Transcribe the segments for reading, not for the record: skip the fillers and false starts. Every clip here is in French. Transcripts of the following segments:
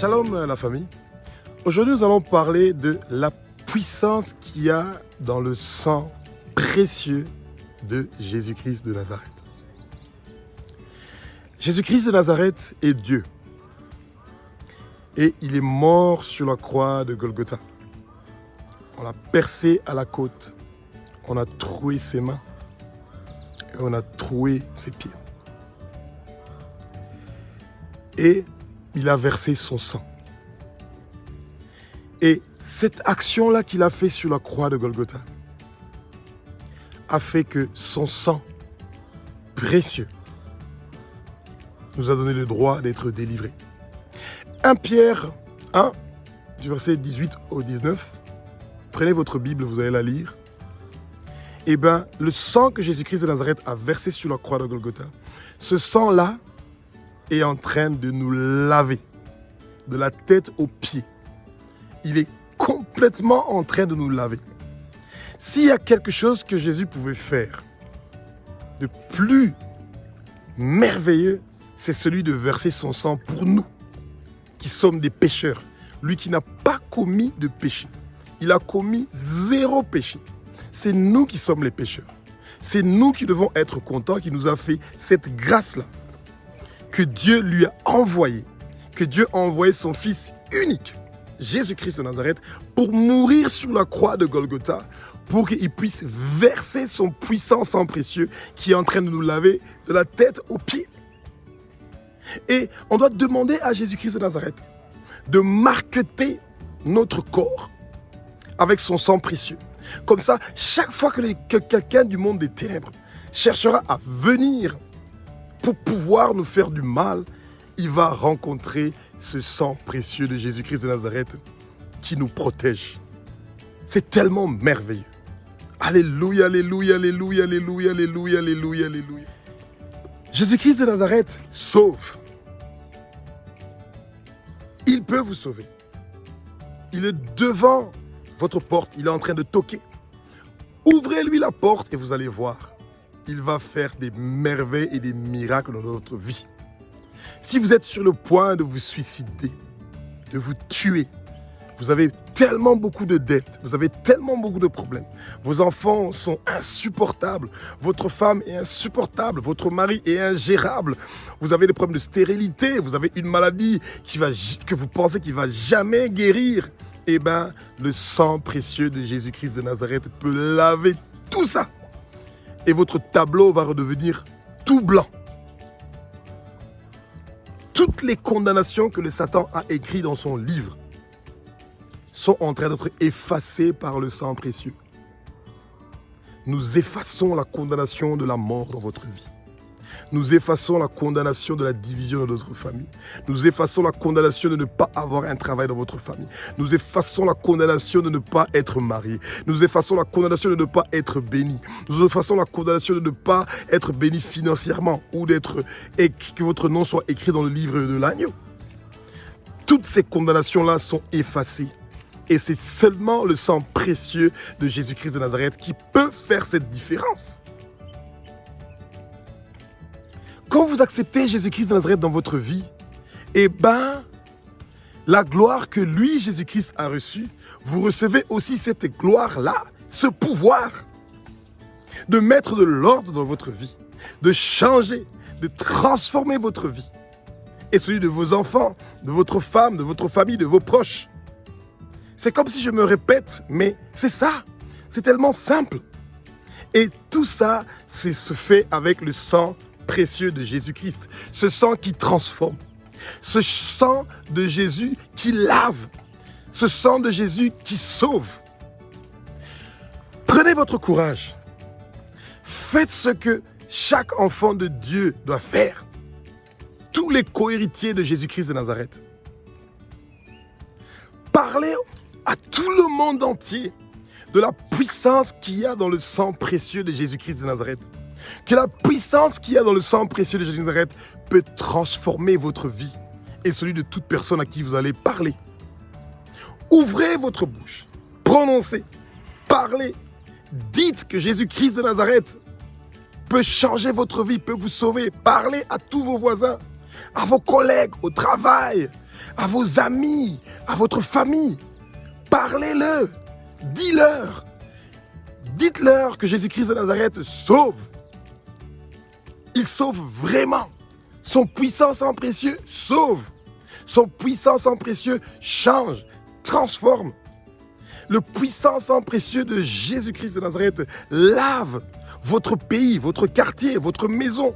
Shalom la famille. Aujourd'hui nous allons parler de la puissance qu'il y a dans le sang précieux de Jésus-Christ de Nazareth. Jésus-Christ de Nazareth est Dieu. Et il est mort sur la croix de Golgotha. On l'a percé à la côte. On a troué ses mains. Et on a troué ses pieds. Et il a versé son sang. Et cette action-là qu'il a fait sur la croix de Golgotha a fait que son sang précieux nous a donné le droit d'être délivrés. 1 Pierre 1, du verset 18 au 19, prenez votre Bible, vous allez la lire. Eh bien, le sang que Jésus-Christ de Nazareth a versé sur la croix de Golgotha, ce sang-là est en train de nous laver, de la tête aux pieds. Il est complètement en train de nous laver. S'il y a quelque chose que Jésus pouvait faire de plus merveilleux, c'est celui de verser son sang pour nous, qui sommes des pécheurs. Lui qui n'a pas commis de péché. Il a commis 0 péché. C'est nous qui sommes les pécheurs. C'est nous qui devons être contents qu'il nous a fait cette grâce-là. Que Dieu lui a envoyé. Que Dieu a envoyé son Fils unique, Jésus-Christ de Nazareth, pour mourir sur la croix de Golgotha, pour qu'il puisse verser son puissant sang précieux qui est en train de nous laver de la tête aux pieds. Et on doit demander à Jésus-Christ de Nazareth de marqueter notre corps avec son sang précieux. Comme ça, chaque fois que quelqu'un du monde des ténèbres cherchera à venir pour pouvoir nous faire du mal, il va rencontrer ce sang précieux de Jésus-Christ de Nazareth qui nous protège. C'est tellement merveilleux. Alléluia, alléluia, alléluia, alléluia, alléluia, alléluia, alléluia. Jésus-Christ de Nazareth sauve. Il peut vous sauver. Il est devant votre porte, il est en train de toquer. Ouvrez-lui la porte et vous allez voir. Il va faire des merveilles et des miracles dans votre vie. Si vous êtes sur le point de vous suicider, de vous tuer, vous avez tellement beaucoup de dettes, vous avez tellement beaucoup de problèmes. Vos enfants sont insupportables, votre femme est insupportable, votre mari est ingérable. Vous avez des problèmes de stérilité, vous avez une maladie que vous pensez qu'il ne va jamais guérir. Eh bien, le sang précieux de Jésus-Christ de Nazareth peut laver tout ça. Et votre tableau va redevenir tout blanc. Toutes les condamnations que le Satan a écrites dans son livre sont en train d'être effacées par le sang précieux. Nous effaçons la condamnation de la mort dans votre vie. Nous effaçons la condamnation de la division dans notre famille. Nous effaçons la condamnation de ne pas avoir un travail dans votre famille. Nous effaçons la condamnation de ne pas être marié. Nous effaçons la condamnation de ne pas être béni. Nous effaçons la condamnation de ne pas être béni financièrement ou que votre nom soit écrit dans le livre de l'agneau. Toutes ces condamnations-là sont effacées. Et c'est seulement le sang précieux de Jésus-Christ de Nazareth qui peut faire cette différence. Quand vous acceptez Jésus-Christ de Nazareth dans votre vie, eh bien, la gloire que lui, Jésus-Christ, a reçue, vous recevez aussi cette gloire-là, ce pouvoir de mettre de l'ordre dans votre vie, de changer, de transformer votre vie et celui de vos enfants, de votre femme, de votre famille, de vos proches. C'est comme si je me répète, mais c'est ça, c'est tellement simple. Et tout ça, se fait avec le sang précieux de Jésus-Christ, ce sang qui transforme, ce sang de Jésus qui lave, ce sang de Jésus qui sauve. Prenez votre courage, faites ce que chaque enfant de Dieu doit faire, tous les co-héritiers de Jésus-Christ de Nazareth. Parlez à tout le monde entier de la puissance qu'il y a dans le sang précieux de Jésus-Christ de Nazareth. Que la puissance qu'il y a dans le sang précieux de Jésus de Nazareth peut transformer votre vie et celui de toute personne à qui vous allez parler. Ouvrez votre bouche, prononcez, parlez, dites que Jésus-Christ de Nazareth peut changer votre vie, peut vous sauver. Parlez à tous vos voisins, à vos collègues, au travail, à vos amis, à votre famille. Parlez-le, dis-leur. Dites-leur que Jésus-Christ de Nazareth sauve. Il sauve vraiment. Son puissant sang précieux sauve. Son puissant sang précieux change, transforme. Le puissant sang précieux de Jésus-Christ de Nazareth lave votre pays, votre quartier, votre maison.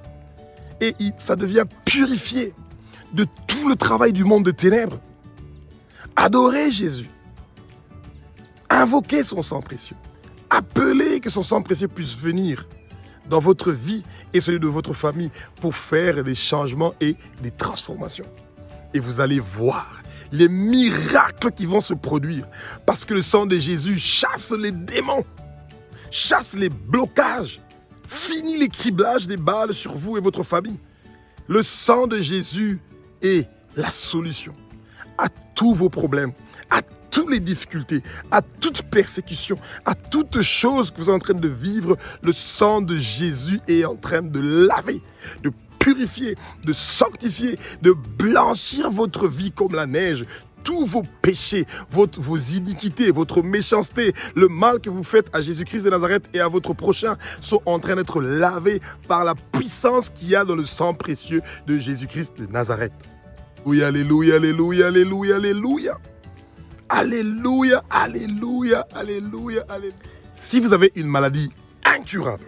Et ça devient purifié de tout le travail du monde de ténèbres. Adorez Jésus. Invoquez son sang précieux. Appelez que son sang précieux puisse venir dans votre vie et celui de votre famille pour faire des changements et des transformations. Et vous allez voir les miracles qui vont se produire parce que le sang de Jésus chasse les démons, chasse les blocages, finit les criblages des balles sur vous et votre famille. Le sang de Jésus est la solution à tous vos problèmes, à toutes les difficultés, à toute persécution, à toute chose que vous êtes en train de vivre. Le sang de Jésus est en train de laver, de purifier, de sanctifier, de blanchir votre vie comme la neige. Tous vos péchés, vos iniquités, votre méchanceté, le mal que vous faites à Jésus-Christ de Nazareth et à votre prochain sont en train d'être lavés par la puissance qu'il y a dans le sang précieux de Jésus-Christ de Nazareth. Alléluia, alléluia, alléluia, alléluia. Alléluia, alléluia, alléluia, alléluia. Si vous avez une maladie incurable,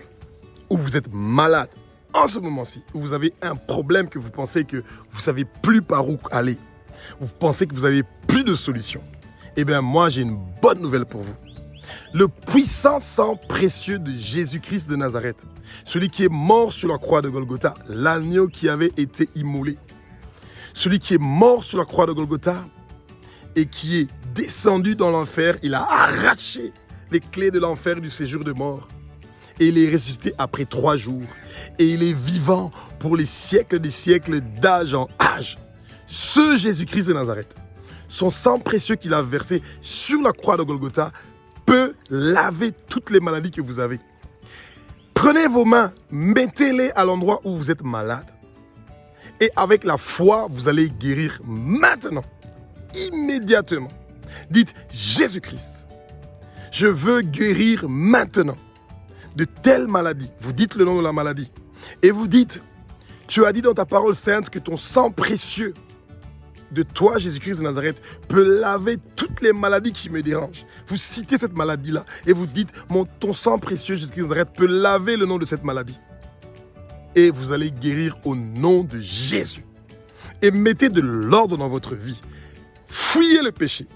ou vous êtes malade en ce moment-ci, ou vous avez un problème que vous pensez que vous ne savez plus par où aller, vous pensez que vous n'avez plus de solution, eh bien moi j'ai une bonne nouvelle pour vous. Le puissant sang précieux de Jésus-Christ de Nazareth, celui qui est mort sur la croix de Golgotha, l'agneau qui avait été immolé, celui qui est mort sur la croix de Golgotha et qui est descendu dans l'enfer, il a arraché les clés de l'enfer et du séjour de mort. Et il est ressuscité après 3 jours. Et il est vivant pour les siècles des siècles, d'âge en âge. Ce Jésus-Christ de Nazareth, son sang précieux qu'il a versé sur la croix de Golgotha peut laver toutes les maladies que vous avez. Prenez vos mains, mettez-les à l'endroit où vous êtes malade. Et avec la foi, vous allez guérir maintenant, immédiatement. Dites, Jésus-Christ, je veux guérir maintenant de telle maladie. Vous dites le nom de la maladie. Et vous dites, tu as dit dans ta parole sainte que ton sang précieux de toi, Jésus-Christ de Nazareth, peut laver toutes les maladies qui me dérangent. Vous citez cette maladie-là et vous dites, ton sang précieux, Jésus-Christ de Nazareth, peut laver le nom de cette maladie. Et vous allez guérir au nom de Jésus. Et mettez de l'ordre dans votre vie. Fuyez le péché.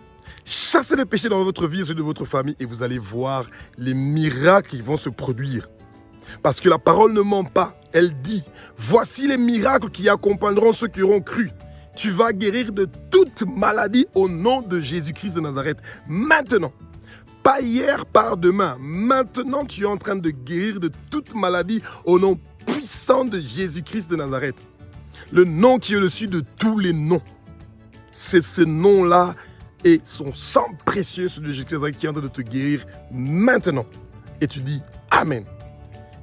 Chassez le péché dans votre vie et celui de votre famille et vous allez voir les miracles qui vont se produire. Parce que la parole ne ment pas. Elle dit, voici les miracles qui accompagneront ceux qui auront cru. Tu vas guérir de toute maladie au nom de Jésus-Christ de Nazareth. Maintenant, pas hier, pas demain. Maintenant, tu es en train de guérir de toute maladie au nom puissant de Jésus-Christ de Nazareth. Le nom qui est au-dessus de tous les noms. C'est ce nom-là et son sang précieux, celui de Jésus-Christ qui est en train de te guérir maintenant. Et tu dis Amen.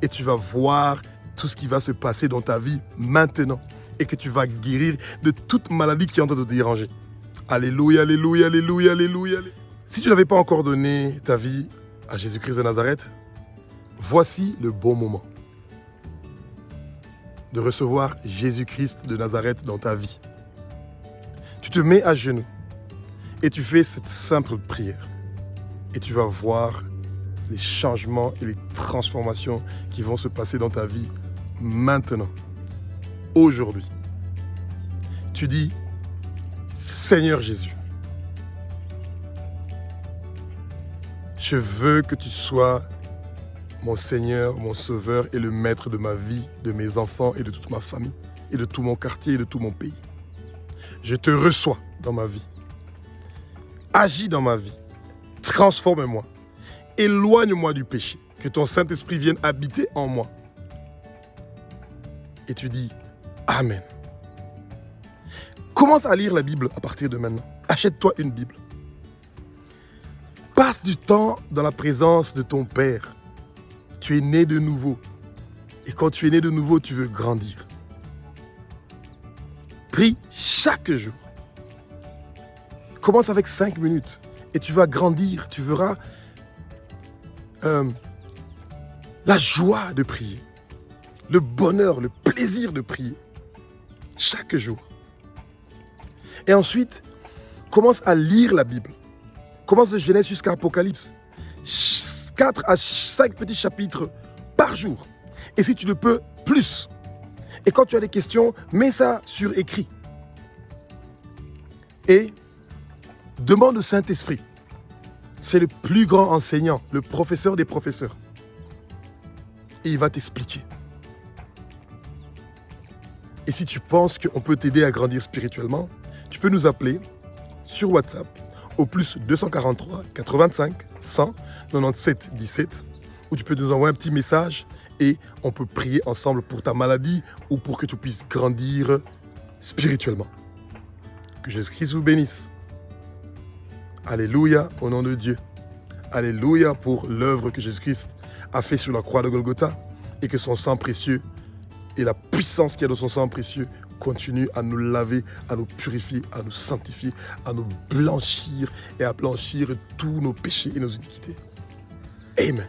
Et tu vas voir tout ce qui va se passer dans ta vie maintenant. Et que tu vas guérir de toute maladie qui est en train de te déranger. Alléluia, alléluia, alléluia, alléluia. Si tu n'avais pas encore donné ta vie à Jésus-Christ de Nazareth, voici le bon moment de recevoir Jésus-Christ de Nazareth dans ta vie. Tu te mets à genoux et tu fais cette simple prière. Et tu vas voir les changements et les transformations qui vont se passer dans ta vie maintenant, aujourd'hui. Tu dis, Seigneur Jésus, je veux que tu sois mon Seigneur, mon Sauveur et le Maître de ma vie, de mes enfants et de toute ma famille, et de tout mon quartier et de tout mon pays. Je te reçois dans ma vie. Agis dans ma vie. Transforme-moi. Éloigne-moi du péché. Que ton Saint-Esprit vienne habiter en moi. Et tu dis Amen. Commence à lire la Bible à partir de maintenant. Achète-toi une Bible. Passe du temps dans la présence de ton Père. Tu es né de nouveau. Et quand tu es né de nouveau, tu veux grandir. Prie chaque jour. Commence avec 5 minutes et tu vas grandir. Tu verras la joie de prier, le bonheur, le plaisir de prier chaque jour. Et ensuite, commence à lire la Bible. Commence de Genèse jusqu'à Apocalypse. 4 à 5 petits chapitres par jour. Et si tu le peux, plus. Et quand tu as des questions, mets ça sur écrit. Et demande au Saint-Esprit. C'est le plus grand enseignant, le professeur des professeurs. Et il va t'expliquer. Et si tu penses qu'on peut t'aider à grandir spirituellement, tu peux nous appeler sur WhatsApp au plus 243 85 100 97 17, ou tu peux nous envoyer un petit message et on peut prier ensemble pour ta maladie ou pour que tu puisses grandir spirituellement. Que Jésus-Christ vous bénisse. Alléluia au nom de Dieu. Alléluia pour l'œuvre que Jésus-Christ a fait sur la croix de Golgotha et que son sang précieux et la puissance qu'il y a dans son sang précieux continue à nous laver, à nous purifier, à nous sanctifier, à nous blanchir et à blanchir tous nos péchés et nos iniquités. Amen.